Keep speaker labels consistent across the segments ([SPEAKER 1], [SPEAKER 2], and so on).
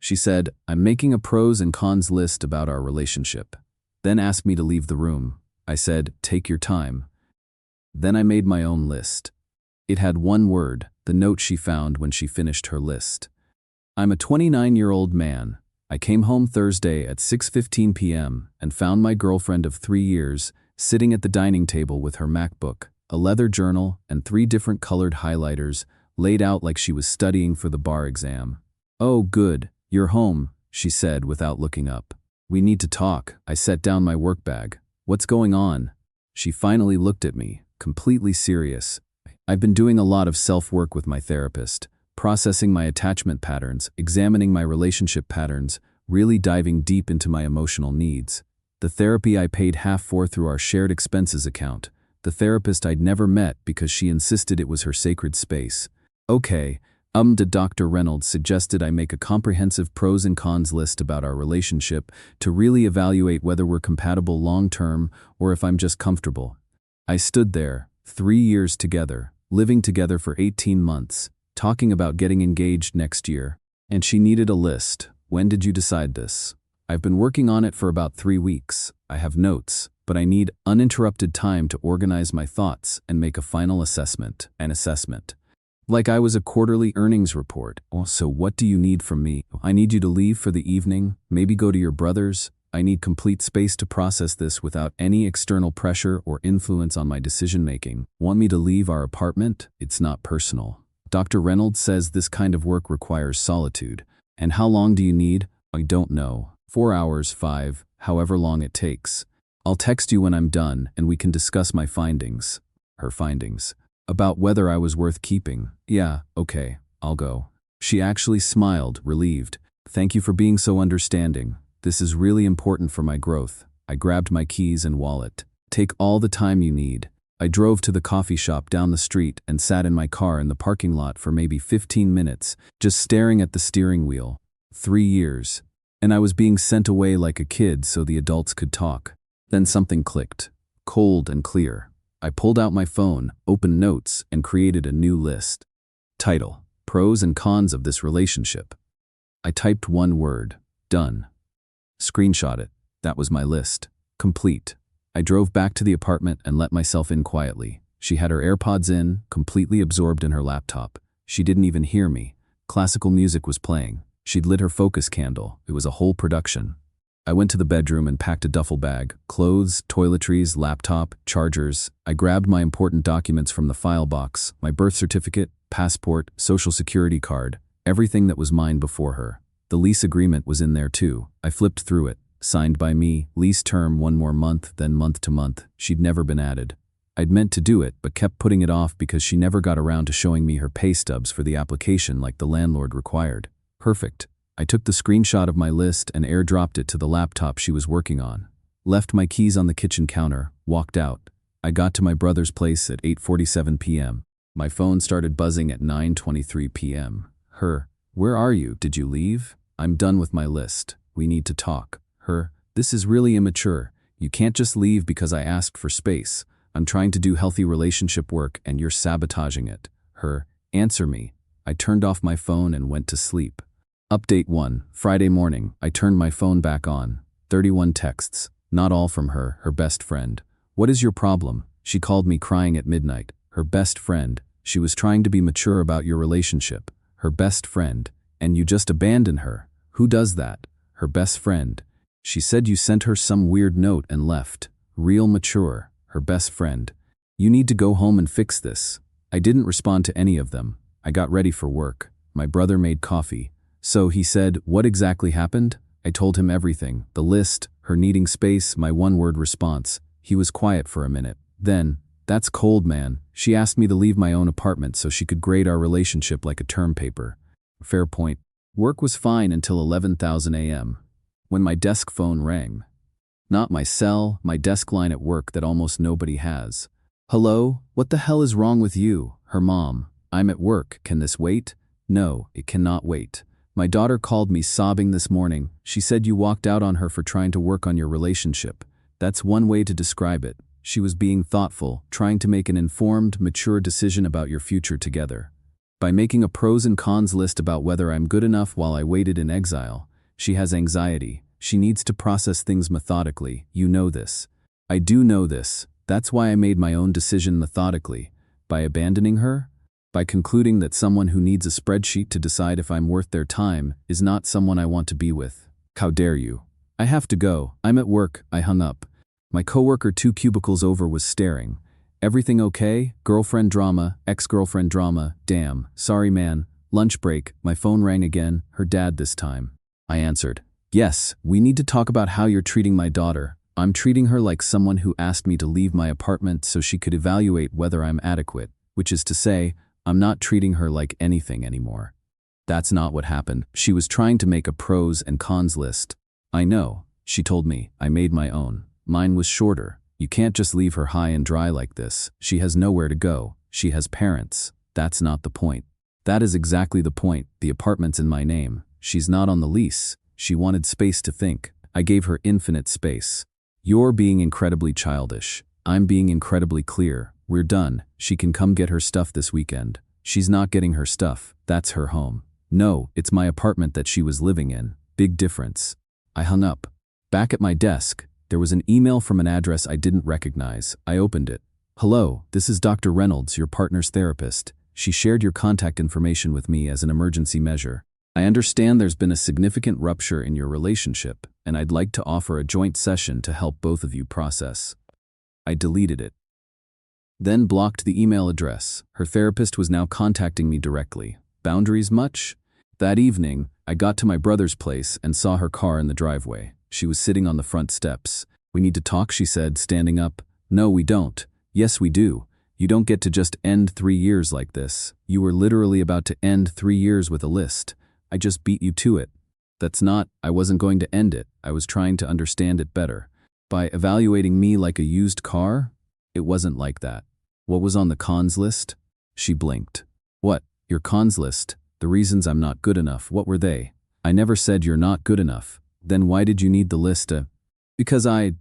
[SPEAKER 1] She said, "I'm making a pros and cons list about our relationship." Then asked me to leave the room. I said, "Take your time." Then I made my own list. It had one word, the note she found when she finished her list. "I'm a 29-year-old man. I came home Thursday at 6:15 p.m. and found my girlfriend of 3 years sitting at the dining table with her MacBook, a leather journal, and 3 different colored highlighters laid out like she was studying for the bar exam. "Oh, good, you're home," she said without looking up. "We need to talk." I set down my work bag. "What's going on?" She finally looked at me, completely serious. "I've been doing a lot of self-work with my therapist, processing my attachment patterns, examining my relationship patterns, really diving deep into my emotional needs. The therapy I paid half for through our shared expenses account. The therapist I'd never met because she insisted it was her sacred space. Okay, Dr. Reynolds suggested I make a comprehensive pros and cons list about our relationship to really evaluate whether we're compatible long-term or if I'm just comfortable." I stood there, 3 years together, living together for 18 months, talking about getting engaged next year, and she needed a list. "When did you decide this?" "I've been working on it for about 3 weeks. I have notes, but I need uninterrupted time to organize my thoughts and make a final assessment." An assessment. Like I was a quarterly earnings report. "Oh, so what do you need from me?" "I need you to leave for the evening, maybe go to your brother's. I need complete space to process this without any external pressure or influence on my decision-making." "Want me to leave our apartment?" "It's not personal. Dr. Reynolds says this kind of work requires solitude." "And how long do you need?" "I don't know. 4 hours, 5, however long it takes. I'll text you when I'm done and we can discuss my findings." Her findings. "About whether I was worth keeping." "Yeah, okay, I'll go." She actually smiled, relieved. "Thank you for being so understanding. This is really important for my growth." I grabbed my keys and wallet. "Take all the time you need." I drove to the coffee shop down the street and sat in my car in the parking lot for maybe 15 minutes, just staring at the steering wheel. 3 years. And I was being sent away like a kid so the adults could talk. Then something clicked, cold and clear. I pulled out my phone, opened notes, and created a new list. Title: Pros and cons of this relationship. I typed one word: done. Screenshot it. That was my list. Complete. I drove back to the apartment and let myself in quietly. She had her AirPods in, completely absorbed in her laptop. She didn't even hear me. Classical music was playing. She'd lit her focus candle. It was a whole production. I went to the bedroom and packed a duffel bag. Clothes, toiletries, laptop, chargers. I grabbed my important documents from the file box, my birth certificate, passport, social security card, everything that was mine before her. The lease agreement was in there too. I flipped through it. Signed by me, lease term 1 more month, then month to month. She'd never been added. I'd meant to do it, but kept putting it off because she never got around to showing me her pay stubs for the application like the landlord required. Perfect. I took the screenshot of my list and airdropped it to the laptop she was working on. Left my keys on the kitchen counter, walked out. I got to my brother's place at 8:47 p.m. My phone started buzzing at 9:23 p.m. Her: "Where are you? Did you leave?" "I'm done with my list. We need to talk." Her: "This is really immature. You can't just leave because I asked for space. I'm trying to do healthy relationship work and you're sabotaging it." Her: "Answer me." I turned off my phone and went to sleep. Update 1. Friday morning, I turned my phone back on. 31 texts. Not all from her, her best friend. "What is your problem?" She called me crying at midnight. Her best friend. She was trying to be mature about your relationship. Her best friend. And you just abandon her. Who does that? Her best friend. She said you sent her some weird note and left. Real mature. Her best friend. You need to go home and fix this. I didn't respond to any of them. I got ready for work. My brother made coffee. So he said, "What exactly happened?" I told him everything. The list, her needing space, my one-word response. He was quiet for a minute. Then, "That's cold, man." She asked me to leave my own apartment so she could grade our relationship like a term paper. Fair point. Work was fine until 11:00 a.m. when my desk phone rang. Not my cell, my desk line at work that almost nobody has. "Hello? What the hell is wrong with you?" Her mom. "I'm at work. Can this wait?" "No, it cannot wait. My daughter called me sobbing this morning. She said you walked out on her for trying to work on your relationship. That's one way to describe it. She was being thoughtful, trying to make an informed, mature decision about your future together." By making a pros and cons list about whether I'm good enough while I waited in exile. She has anxiety. She needs to process things methodically. You know this. I do know this. That's why I made my own decision methodically. By abandoning her? By concluding that someone who needs a spreadsheet to decide if I'm worth their time is not someone I want to be with. How dare you? I have to go. I'm at work. I hung up. My coworker 2 cubicles over was staring. Everything okay? Girlfriend drama, ex-girlfriend drama, damn, sorry man. Lunch break, my phone rang again, her dad this time. I answered, yes, we need to talk about how you're treating my daughter. I'm treating her like someone who asked me to leave my apartment so she could evaluate whether I'm adequate, which is to say, I'm not treating her like anything anymore. That's not what happened. She was trying to make a pros and cons list. I know, she told me. I made my own. Mine was shorter. You can't just leave her high and dry like this. She has nowhere to go. She has parents. That's not the point. That is exactly the point. The apartment's in my name. She's not on the lease. She wanted space to think. I gave her infinite space. You're being incredibly childish. I'm being incredibly clear. We're done. She can come get her stuff this weekend. She's not getting her stuff. That's her home. No, it's my apartment that she was living in. Big difference. I hung up. Back at my desk, there was an email from an address I didn't recognize. I opened it. Hello, this is Dr. Reynolds, your partner's therapist. She shared your contact information with me as an emergency measure. I understand there's been a significant rupture in your relationship, and I'd like to offer a joint session to help both of you process. I deleted it. Then blocked the email address. Her therapist was now contacting me directly. Boundaries much? That evening, I got to my brother's place and saw her car in the driveway. She was sitting on the front steps. We need to talk, she said, standing up. No, we don't. Yes, we do. You don't get to just end 3 years like this. You were literally about to end 3 years with a list. I just beat you to it. I wasn't going to end it. I was trying to understand it better. By evaluating me like a used car? It wasn't like that. What was on the cons list? She blinked. What? Your cons list? The reasons I'm not good enough, what were they? I never said you're not good enough. Then why did you need the list? Because I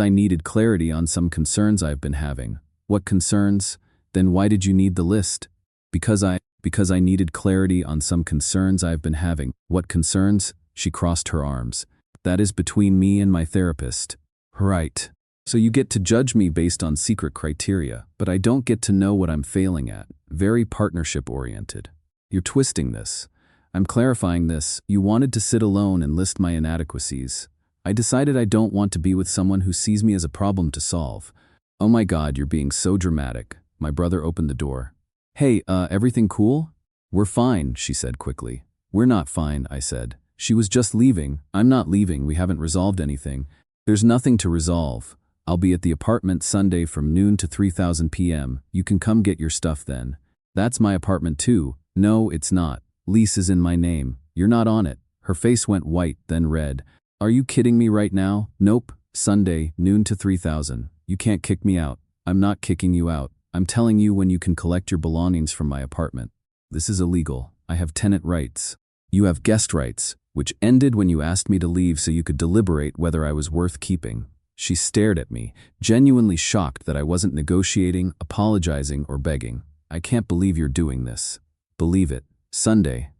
[SPEAKER 1] needed clarity on some concerns I've been having. What concerns? Then why did you need the list? Because I needed clarity on some concerns I've been having. What concerns? She crossed her arms. That is between me and my therapist. Right. So you get to judge me based on secret criteria, but I don't get to know what I'm failing at. Very partnership-oriented. You're twisting this. I'm clarifying this. You wanted to sit alone and list my inadequacies. I decided I don't want to be with someone who sees me as a problem to solve. Oh my God, you're being so dramatic. My brother opened the door. Hey, everything cool? We're fine, she said quickly. We're not fine, I said. She was just leaving. I'm not leaving. We haven't resolved anything. There's nothing to resolve. I'll be at the apartment Sunday from noon to 3:00 p.m. You can come get your stuff then. That's my apartment too. No, it's not. Lease is in my name. You're not on it. Her face went white, then red. Are you kidding me right now? Nope. Sunday, noon to 3:00. You can't kick me out. I'm not kicking you out. I'm telling you when you can collect your belongings from my apartment. This is illegal. I have tenant rights. You have guest rights, which ended when you asked me to leave so you could deliberate whether I was worth keeping. She stared at me, genuinely shocked that I wasn't negotiating, apologizing, or begging. I can't believe you're doing this. Believe it. Sunday.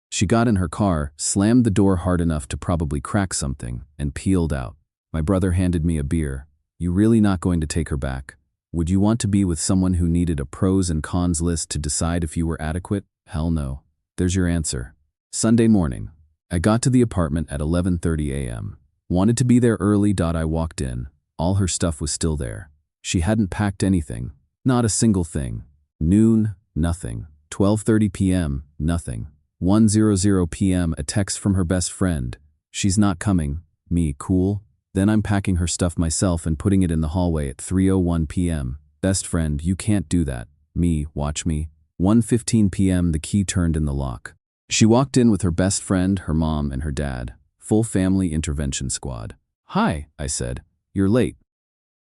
[SPEAKER 1] She got in her car, slammed the door hard enough to probably crack something, and peeled out. My brother handed me a beer. You really not going to take her back? Would you want to be with someone who needed a pros and cons list to decide if you were adequate? Hell no. There's your answer. Sunday morning. I got to the apartment at 11:30 a.m. Wanted to be there early. I walked in. All her stuff was still there. She hadn't packed anything. Not a single thing. Noon, nothing. 12:30 p.m., nothing. 1:00 p.m., a text from her best friend. She's not coming. Me, cool? Then I'm packing her stuff myself and putting it in the hallway at 3:01 p.m. Best friend, you can't do that. Me, watch me. 1:15 p.m., the key turned in the lock. She walked in with her best friend, her mom, and her dad. Full family intervention squad. Hi, I said. You're late.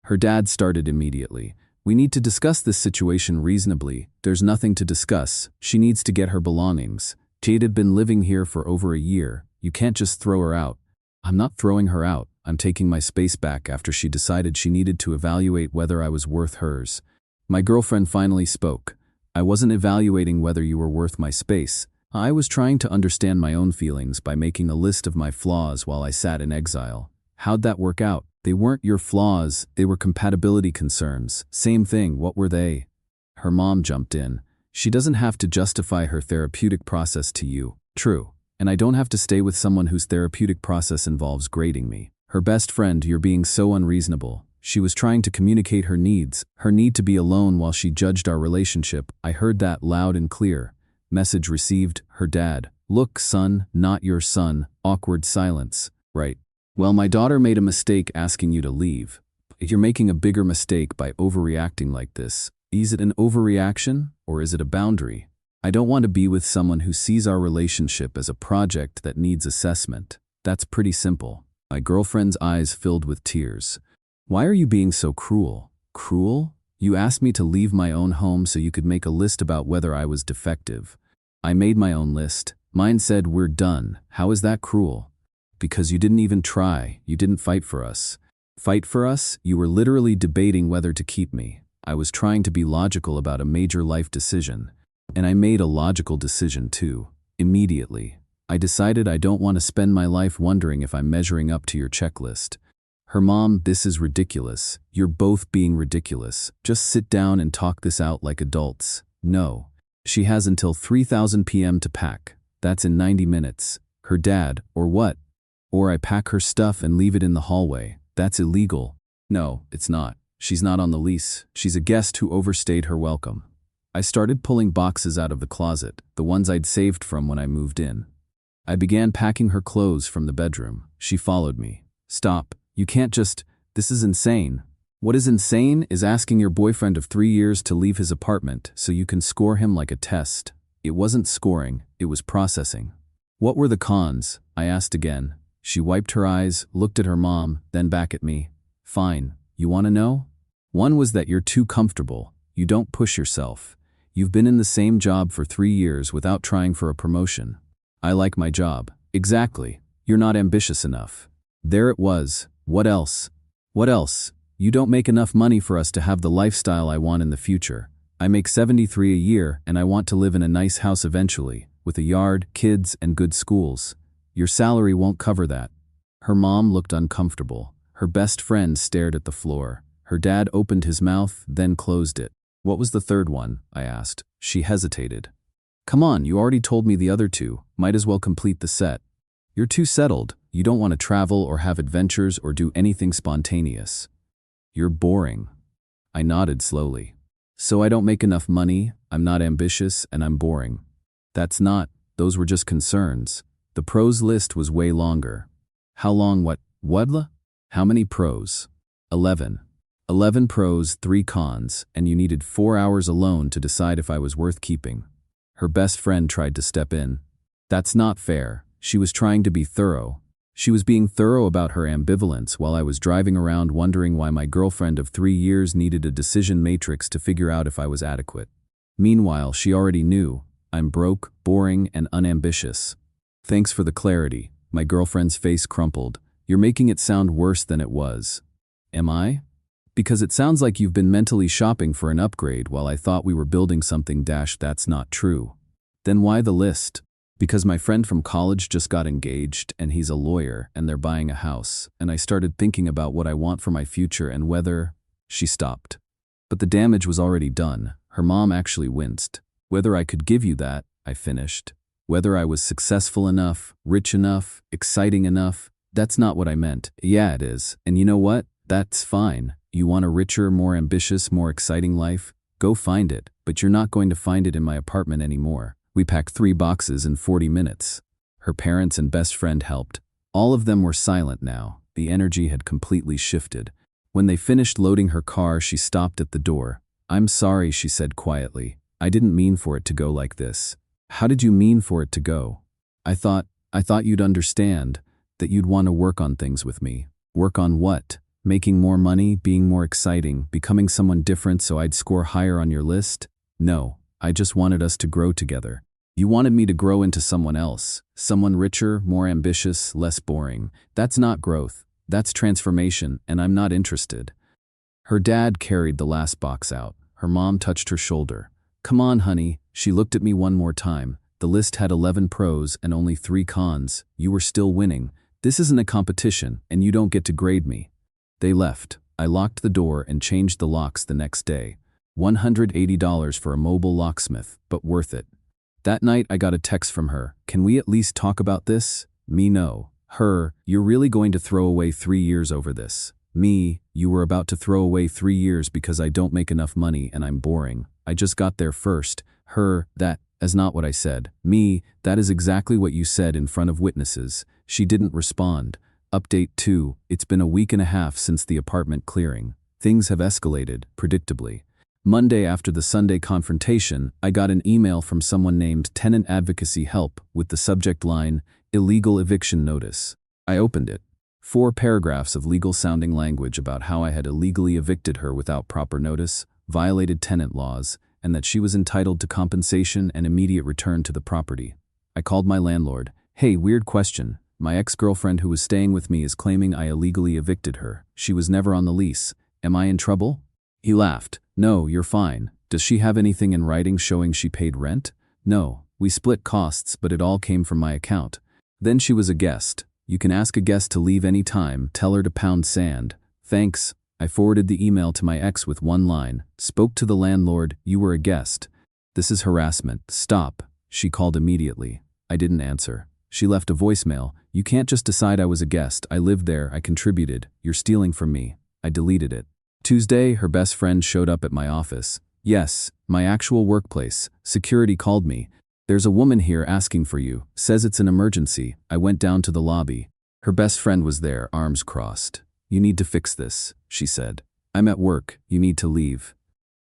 [SPEAKER 1] Her dad started immediately. We need to discuss this situation reasonably. There's nothing to discuss. She needs to get her belongings. Jade had been living here for over a year. You can't just throw her out. I'm not throwing her out. I'm taking my space back after she decided she needed to evaluate whether I was worth hers. My girlfriend finally spoke. I wasn't evaluating whether you were worth my space. I was trying to understand my own feelings by making a list of my flaws while I sat in exile. How'd that work out? They weren't your flaws, they were compatibility concerns. Same thing, what were they? Her mom jumped in. She doesn't have to justify her therapeutic process to you. True. And I don't have to stay with someone whose therapeutic process involves grading me. Her best friend, you're being so unreasonable. She was trying to communicate her needs, her need to be alone while she judged our relationship. I heard that loud and clear. Message received, her dad. Look, son, not your son. Awkward silence. Right. Well, my daughter made a mistake asking you to leave. You're making a bigger mistake by overreacting like this. Is it an overreaction, or is it a boundary? I don't want to be with someone who sees our relationship as a project that needs assessment. That's pretty simple. My girlfriend's eyes filled with tears. Why are you being so cruel? Cruel? You asked me to leave my own home so you could make a list about whether I was defective. I made my own list. Mine said, we're done. How is that cruel? Because you didn't even try. You didn't fight for us. Fight for us? You were literally debating whether to keep me. I was trying to be logical about a major life decision. And I made a logical decision too. Immediately. I decided I don't want to spend my life wondering if I'm measuring up to your checklist. Her mom, this is ridiculous. You're both being ridiculous. Just sit down and talk this out like adults. No. She has until 3:00 p.m. to pack. That's in 90 minutes. Her dad, or what? Or I pack her stuff and leave it in the hallway. That's illegal. No, it's not. She's not on the lease. She's a guest who overstayed her welcome. I started pulling boxes out of the closet, the ones I'd saved from when I moved in. I began packing her clothes from the bedroom. She followed me. Stop. You can't just… This is insane. What is insane is asking your boyfriend of 3 years to leave his apartment so you can score him like a test. It wasn't scoring, it was processing. What were the cons? I asked again. She wiped her eyes, looked at her mom, then back at me. Fine. You want to know? One was that you're too comfortable. You don't push yourself. You've been in the same job for 3 years without trying for a promotion. I like my job. Exactly. You're not ambitious enough. There it was. What else? What else? You don't make enough money for us to have the lifestyle I want in the future. I make $73 a year and I want to live in a nice house eventually, with a yard, kids, and good schools. Your salary won't cover that. Her mom looked uncomfortable. Her best friend stared at the floor. Her dad opened his mouth, then closed it. What was the third one? I asked. She hesitated. Come on, you already told me the other two. Might as well complete the set. You're too settled. You don't want to travel or have adventures or do anything spontaneous. You're boring. I nodded slowly. So I don't make enough money, I'm not ambitious, and I'm boring. That's not, those were just concerns. The pros list was way longer. How long what? How many pros? 11. 11 pros, 3 cons, and you needed 4 hours alone to decide if I was worth keeping. Her best friend tried to step in. That's not fair. She was trying to be thorough. She was being thorough about her ambivalence while I was driving around wondering why my girlfriend of 3 years needed a decision matrix to figure out if I was adequate. Meanwhile, she already knew. I'm broke, boring, and unambitious. Thanks for the clarity. My girlfriend's face crumpled. You're making it sound worse than it was. Am I? Because it sounds like you've been mentally shopping for an upgrade while I thought we were building something. That's not true. Then why the list? Because my friend from college just got engaged and he's a lawyer and they're buying a house, and I started thinking about what I want for my future and whether… She stopped. But the damage was already done. Her mom actually winced. Whether I could give you that, I finished. Whether I was successful enough, rich enough, exciting enough, that's not what I meant. Yeah, it is. And you know what? That's fine. You want a richer, more ambitious, more exciting life? Go find it, but you're not going to find it in my apartment anymore. We packed 3 boxes in 40 minutes. Her parents and best friend helped. All of them were silent now. The energy had completely shifted. When they finished loading her car, she stopped at the door. I'm sorry, she said quietly. I didn't mean for it to go like this. How did you mean for it to go? I thought you'd understand, that you'd want to work on things with me. Work on what? Making more money, being more exciting, becoming someone different so I'd score higher on your list? No, I just wanted us to grow together. You wanted me to grow into someone else, someone richer, more ambitious, less boring. That's not growth. That's transformation, and I'm not interested. Her dad carried the last box out. Her mom touched her shoulder. Come on, honey. She looked at me one more time. The list had 11 pros and only 3 cons. You were still winning. This isn't a competition, and you don't get to grade me. They left. I locked the door and changed the locks the next day. $180 for a mobile locksmith, but worth it. That night I got a text from her. Can we at least talk about this? Me, no. Her, you're really going to throw away 3 years over this. Me, you were about to throw away 3 years because I don't make enough money and I'm boring. I just got there first. Her, that is not what I said. Me, that is exactly what you said in front of witnesses. She didn't respond. Update 2, it's been a week and a half since the apartment clearing. Things have escalated, predictably. Monday after the Sunday confrontation, I got an email from someone named Tenant Advocacy Help with the subject line, Illegal Eviction Notice. I opened it. 4 paragraphs of legal-sounding language about how I had illegally evicted her without proper notice, violated tenant laws, and that she was entitled to compensation and immediate return to the property. I called my landlord. Hey, weird question. My ex-girlfriend who was staying with me is claiming I illegally evicted her. She was never on the lease. Am I in trouble? He laughed. No, you're fine. Does she have anything in writing showing she paid rent? No. We split costs, but it all came from my account. Then she was a guest. You can ask a guest to leave any time. Tell her to pound sand. Thanks. I forwarded the email to my ex with one line. Spoke to the landlord. You were a guest. This is harassment. Stop. She called immediately. I didn't answer. She left a voicemail. You can't just decide I was a guest. I lived there. I contributed. You're stealing from me. I deleted it. Tuesday, her best friend showed up at my office. Yes, my actual workplace. Security called me. There's a woman here asking for you. Says it's an emergency. I went down to the lobby. Her best friend was there, arms crossed. You need to fix this, she said. I'm at work. You need to leave.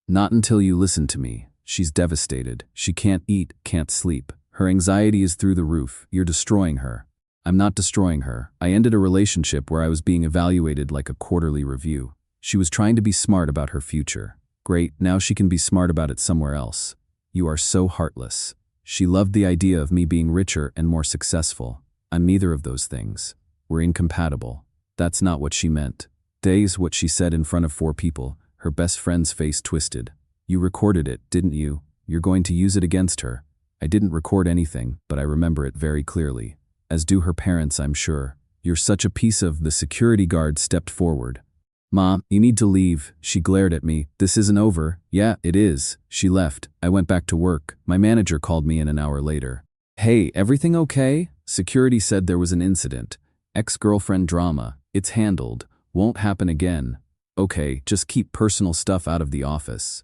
[SPEAKER 1] Not until you listen to me. She's devastated. She can't eat, can't sleep. Her anxiety is through the roof. You're destroying her. I'm not destroying her. I ended a relationship where I was being evaluated like a quarterly review. She was trying to be smart about her future. Great, now she can be smart about it somewhere else. You are so heartless. She loved the idea of me being richer and more successful. I'm neither of those things. We're incompatible. That's not what she meant. Days what she said in front of 4 people. Her best friend's face twisted. You recorded it, didn't you? You're going to use it against her. I didn't record anything, but I remember it very clearly. As do her parents, I'm sure. You're such a piece of... The security guard stepped forward. Mom, you need to leave. She glared at me. This isn't over. Yeah, it is. She left. I went back to work. My manager called me in an hour later. Hey, everything okay? Security said there was an incident. Ex-girlfriend drama. It's handled. Won't happen again. Okay, just keep personal stuff out of the office.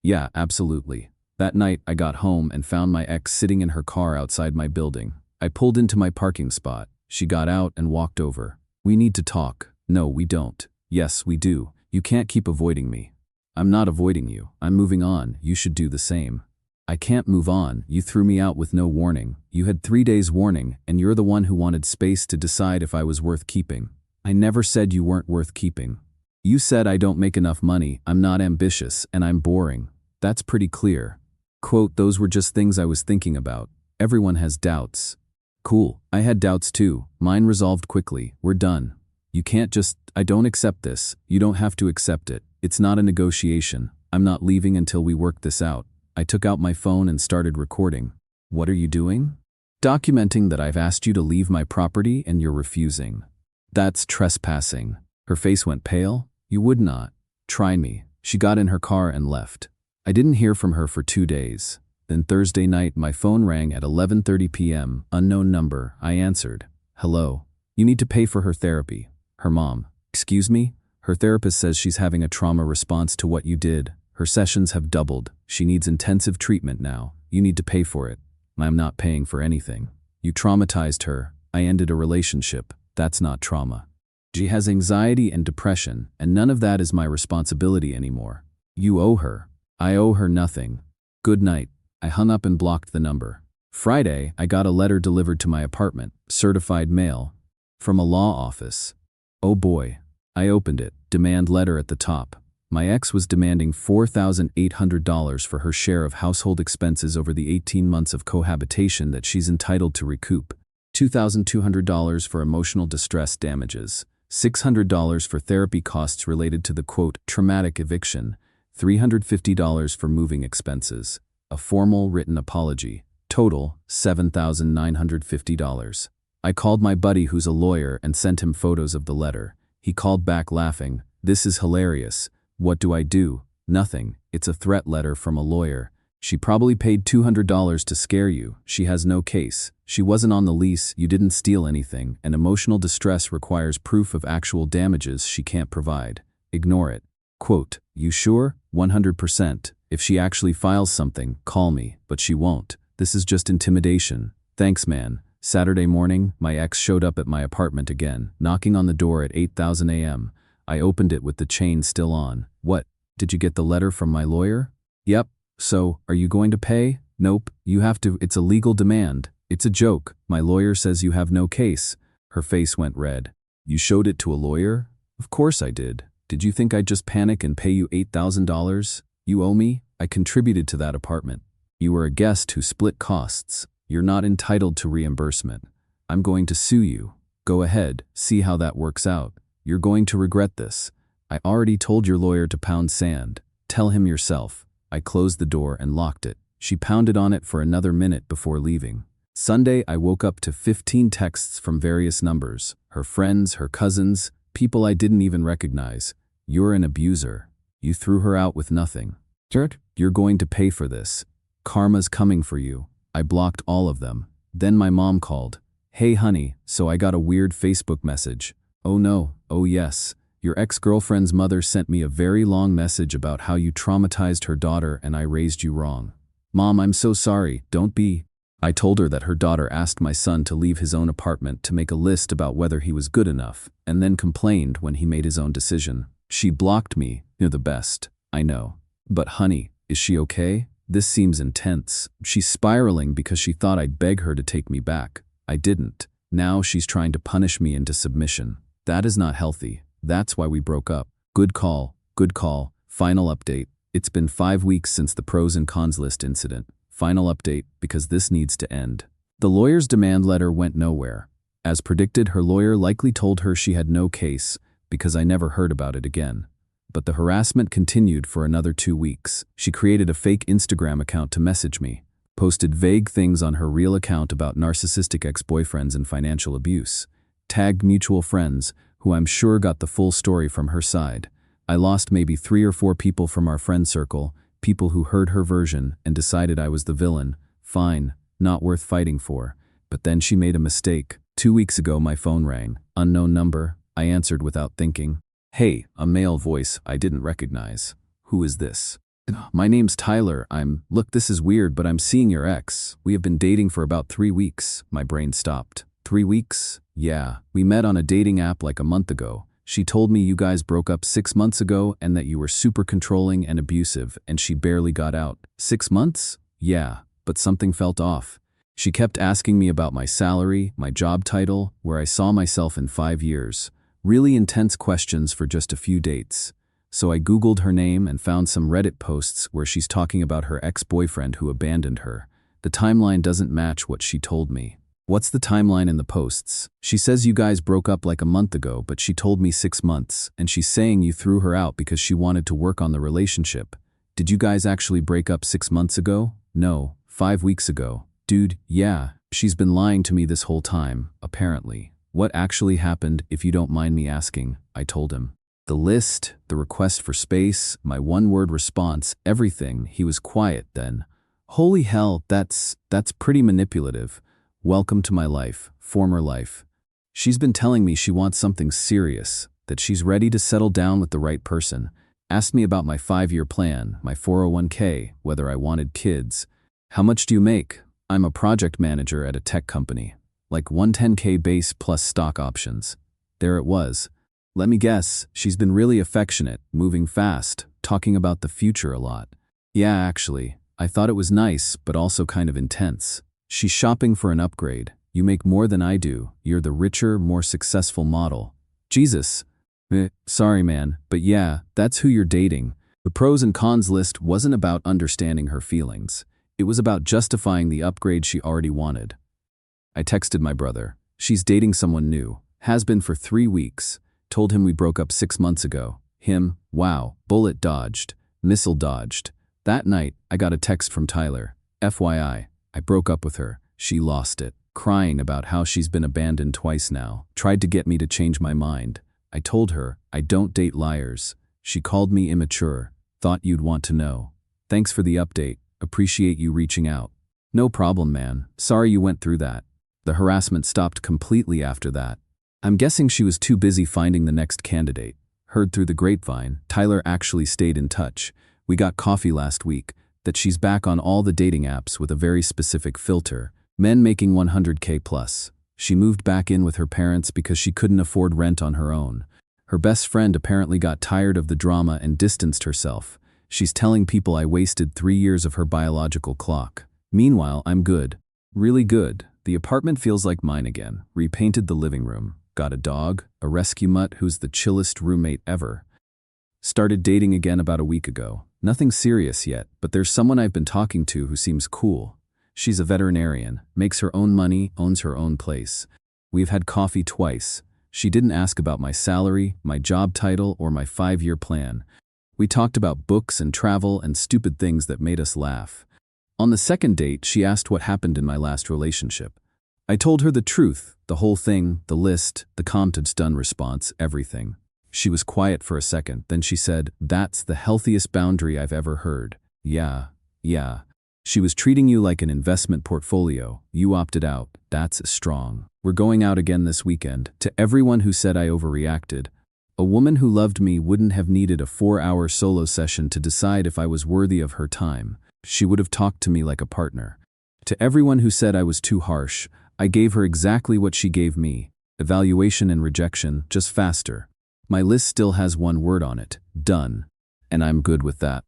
[SPEAKER 1] Yeah, absolutely. That night, I got home and found my ex sitting in her car outside my building. I pulled into my parking spot. She got out and walked over. We need to talk. No, we don't. Yes, we do. You can't keep avoiding me. I'm not avoiding you. I'm moving on. You should do the same. I can't move on. You threw me out with no warning. You had 3 days warning, and you're the one who wanted space to decide if I was worth keeping. I never said you weren't worth keeping. You said I don't make enough money, I'm not ambitious, and I'm boring. That's pretty clear. Quote, those were just things I was thinking about. Everyone has doubts. Cool, I had doubts too. Mine resolved quickly. We're done. You can't just... I don't accept this. You don't have to accept it. It's not a negotiation. I'm not leaving until we work this out. I took out my phone and started recording. What are you doing? Documenting that I've asked you to leave my property and you're refusing. That's trespassing. Her face went pale. You would not. Try me. She got in her car and left. I didn't hear from her for 2 days. Then Thursday night, my phone rang at 11:30 p.m. Unknown number. I answered. Hello. You need to pay for her therapy. Her mom. Excuse me? Her therapist says she's having a trauma response to what you did. Her sessions have doubled. She needs intensive treatment now. You need to pay for it. I'm not paying for anything. You traumatized her. I ended a relationship. That's not trauma. She has anxiety and depression, and none of that is my responsibility anymore. You owe her. I owe her nothing. Good night. I hung up and blocked the number. Friday, I got a letter delivered to my apartment, certified mail, from a law office. Oh boy. I opened it, demand letter at the top. My ex was demanding $4,800 for her share of household expenses over the 18 months of cohabitation that she's entitled to recoup. $2,200 for emotional distress damages. $600 for therapy costs related to the, quote, traumatic eviction. $350 for moving expenses, a formal written apology, total $7,950. I called my buddy who's a lawyer and sent him photos of the letter. He called back laughing, "This is hilarious. What do I do?" "Nothing. It's a threat letter from a lawyer. She probably paid $200 to scare you. She has no case. She wasn't on the lease, you didn't steal anything, and emotional distress requires proof of actual damages she can't provide. Ignore it." Quote, "You sure?" 100%. "If she actually files something, call me, but she won't. This is just intimidation. Thanks, man." Saturday morning, my ex showed up at my apartment again, knocking on the door at 8,000 a.m. I opened it with the chain still on. "What? Did you get the letter from my lawyer?" "Yep. So, are you going to pay?" "Nope. You have to. It's a legal demand. It's a joke. My lawyer says you have no case." Her face went red. "You showed it to a lawyer?" "Of course I did. Did you think I'd just panic and pay you $8,000? You owe me. I contributed to that apartment. You were a guest who split costs. You're not entitled to reimbursement. I'm going to sue you. Go ahead, see how that works out. You're going to regret this. I already told your lawyer to pound sand. Tell him yourself." I closed the door and locked it. She pounded on it for another minute before leaving. Sunday, I woke up to 15 texts from various numbers. Her friends, her cousins, people I didn't even recognize. "You're an abuser. You threw her out with nothing. Jerk. You're going to pay for this. Karma's coming for you." I blocked all of them. Then my mom called. "Hey honey, so I got a weird Facebook message." "Oh no, oh yes. Your ex-girlfriend's mother sent me a very long message about how you traumatized her daughter and I raised you wrong." "Mom, I'm so sorry, don't be." I told her that her daughter asked my son to leave his own apartment to make a list about whether he was good enough, and then complained when he made his own decision. She blocked me. "You're the best. I know. But honey, is she okay? This seems intense. She's spiraling because she thought I'd beg her to take me back. I didn't. Now she's trying to punish me into submission. That is not healthy. That's why we broke up." Good call, good call. Final update. It's been 5 weeks since the pros and cons list incident. Final update, because this needs to end. The lawyer's demand letter went nowhere. As predicted, her lawyer likely told her she had no case, because I never heard about it again. But the harassment continued for another 2 weeks. She created a fake Instagram account to message me, posted vague things on her real account about narcissistic ex-boyfriends and financial abuse, tagged mutual friends, who I'm sure got the full story from her side. I lost maybe 3 or 4 people from our friend circle, people who heard her version and decided I was the villain. Fine, not worth fighting for. But then she made a mistake. 2 weeks ago my phone rang. Unknown number. I answered without thinking. "Hey," a male voice I didn't recognize. "Who is this?" "My name's Tyler. Look, this is weird, but I'm seeing your ex. We have been dating for about 3 weeks. My brain stopped. 3 weeks? Yeah. We met on a dating app like a month ago. She told me you guys broke up 6 months ago and that you were super controlling and abusive and she barely got out. 6 months? Yeah, but something felt off. She kept asking me about my salary, my job title, where I saw myself in 5 years. Really intense questions for just a few dates. So I Googled her name and found some Reddit posts where she's talking about her ex-boyfriend who abandoned her. The timeline doesn't match what she told me. What's the timeline in the posts? She says you guys broke up like a month ago, but she told me 6 months, and she's saying you threw her out because she wanted to work on the relationship. Did you guys actually break up 6 months ago? No, 5 weeks ago. Dude, yeah, she's been lying to me this whole time, apparently. What actually happened, if you don't mind me asking? I told him. The list, the request for space, my one-word response, everything. He was quiet then. Holy hell, that's pretty manipulative. Welcome to my life, former life. She's been telling me she wants something serious, that she's ready to settle down with the right person. Asked me about my 5-year plan, my 401k, whether I wanted kids. How much do you make? I'm a project manager at a tech company. Like 110k base plus stock options. There it was. Let me guess, she's been really affectionate, moving fast, talking about the future a lot. Yeah, actually, I thought it was nice, but also kind of intense. She's shopping for an upgrade. You make more than I do. You're the richer, more successful model. Jesus. Sorry man, but yeah, that's who you're dating. The pros and cons list wasn't about understanding her feelings. It was about justifying the upgrade she already wanted. I texted my brother. She's dating someone new. Has been for 3 weeks. Told him we broke up 6 months ago. Him, wow, bullet dodged. Missile dodged. That night, I got a text from Tyler. FYI, I broke up with her. She lost it, crying about how she's been abandoned twice now. Tried to get me to change my mind. I told her, I don't date liars. She called me immature. Thought you'd want to know. Thanks for the update. Appreciate you reaching out. No problem, man. Sorry you went through that. The harassment stopped completely after that. I'm guessing she was too busy finding the next candidate. Heard through the grapevine, Tyler actually stayed in touch. We got coffee last week, that she's back on all the dating apps with a very specific filter. Men making 100K plus. She moved back in with her parents because she couldn't afford rent on her own. Her best friend apparently got tired of the drama and distanced herself. She's telling people I wasted 3 years of her biological clock. Meanwhile, I'm good. Really good. The apartment feels like mine again. Repainted the living room. Got a dog, a rescue mutt who's the chillest roommate ever. Started dating again about a week ago. Nothing serious yet, but there's someone I've been talking to who seems cool. She's a veterinarian, makes her own money, owns her own place. We've had coffee twice. She didn't ask about my salary, my job title, or my 5-year plan. We talked about books and travel and stupid things that made us laugh. On the second date, she asked what happened in my last relationship. I told her the truth, the whole thing, the list, the Compton's-done response, everything. She was quiet for a second, then she said, "That's the healthiest boundary I've ever heard." Yeah. She was treating you like an investment portfolio. You opted out. That's strong. We're going out again this weekend. To everyone who said I overreacted, a woman who loved me wouldn't have needed a 4-hour solo session to decide if I was worthy of her time. She would have talked to me like a partner. To everyone who said I was too harsh, I gave her exactly what she gave me. Evaluation and rejection, just faster. My list still has one word on it. Done. And I'm good with that.